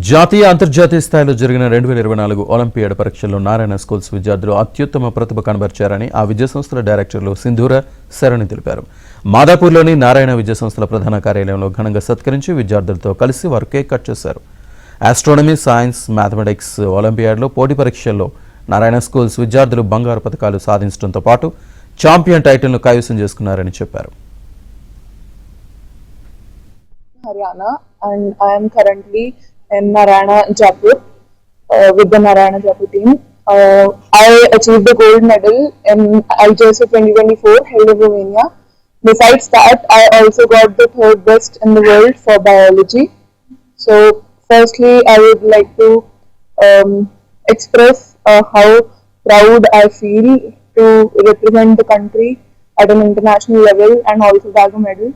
జాతీయ అంతర్జాతీయ స్థాయిలో జరిగిన 2024 ఒలింపియాడ్ పరీక్షల్లో నారాయణ స్కూల్స్ విద్యార్థులు అత్యుత్తమ ప్రతిభ కనబర్చారని ఆ విద్యాసంస్థల డైరెక్టర్లు సింధూర శరణి తెలిపారు. మాదాపూర్లోని నారాయణ విద్యాసంస్థల ప్రధాన కార్యాలయంలో ఘనంగా సత్కరించి విద్యార్థులతో కలిసి వారు కేక్ కట్ చేశారు. ఆస్ట్రానమీ, సైన్స్, మ్యాథమెటిక్స్ ఒలింపియాడ్లో పోటీ పరీక్షల్లో నారాయణ స్కూల్స్ విద్యార్థులు బంగారు పతకాలు సాధించడంతో పాటు ఛాంపియన్ టైటిల్ను కైవసం చేసుకున్నారని చెప్పారు. Haryana, and I am currently in Narayana Jaipur with the Narayana Jaipur team. I achieved the gold medal in IJSO 2024 held in Romania. Besides that, I also got the third best in the world for biology. So, firstly, I would like to express how proud I feel to represent the country at an international level and also bag a medal.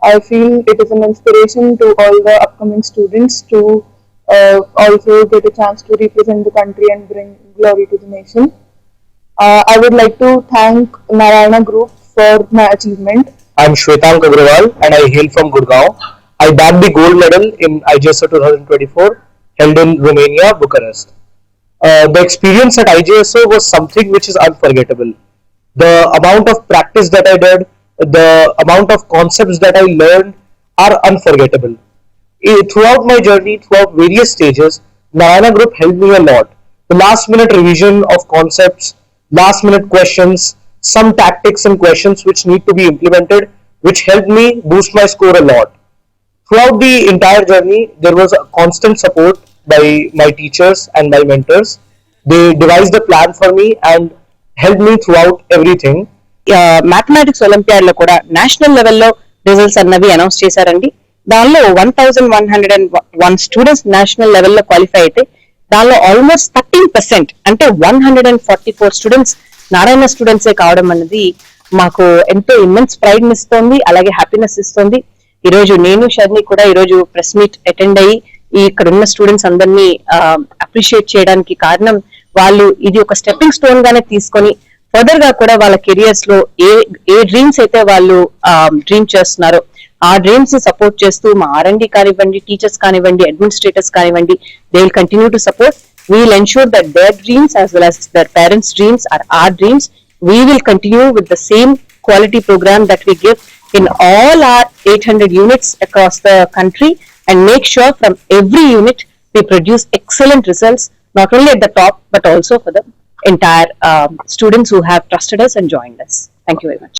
I feel it is an inspiration to all the upcoming students to also get a chance to represent the country and bring glory to the nation. I would like to thank Narayana Group for my achievement. I am Shwetank Agrawal and I hail from Gurgaon. I bagged the gold medal in IJSO 2024 held in Romania, Bucharest. The experience at IJSO was something which is unforgettable. The amount of practice that I did, the amount of concepts that I learned are unforgettable. Throughout my journey, throughout various stages, Narayana Group helped me a lot. The last minute revision of concepts, last minute questions, some tactics and questions which need to be implemented, which helped me boost my score a lot. Throughout the entire journey, there was a constant support by my teachers and my mentors. They devised a plan for me and helped me throughout everything. Mathematics olympiad లో కూడా national లెవెల్లో results అన్నవి announce చేశారండి. దానిలో 1101 students national లెవెల్లో qualify అయితే దానిలో almost 13% అంటే 144 స్టూడెంట్స్ నారాయణ స్టూడెంట్సే కావడం అనేది మాకు ఎంతో ఇమ్మెన్స్ ప్రైడ్ ఇస్తోంది, అలాగే హ్యాపీనెస్ ఇస్తోంది. ఈ రోజు నేను షర్ని కూడా ఈ రోజు ప్రెస్ మీట్ అటెండ్ అయ్యి ఇక్కడ ఉన్న స్టూడెంట్స్ అందరినీ అప్రిషియేట్ చేయడానికి కారణం వాళ్ళు ఇది ఒక స్టెప్పింగ్ స్టోన్ గానే తీసుకొని ఫర్దర్ గా కూడా వాళ్ళ కెరియర్స్ లో ఏ డ్రీమ్స్ అయితే వాళ్ళు డ్రీమ్ చేస్తున్నారో ఆ డ్రీమ్స్ ని సపోర్ట్ చేస్తూ మా R&D కానివ్వండి, టీచర్స్ కానివ్వండి, అడ్మినిస్ట్రేటర్స్ కానివ్వండి, they will continue to support. We will ensure that their dreams as well as their parents' dreams are our dreams. We will continue with the same quality program that we give in all our 800 units across the country and make sure from every unit we produce excellent results, not only at the top but also for the entire students who have trusted us and joined us. Thank you very much.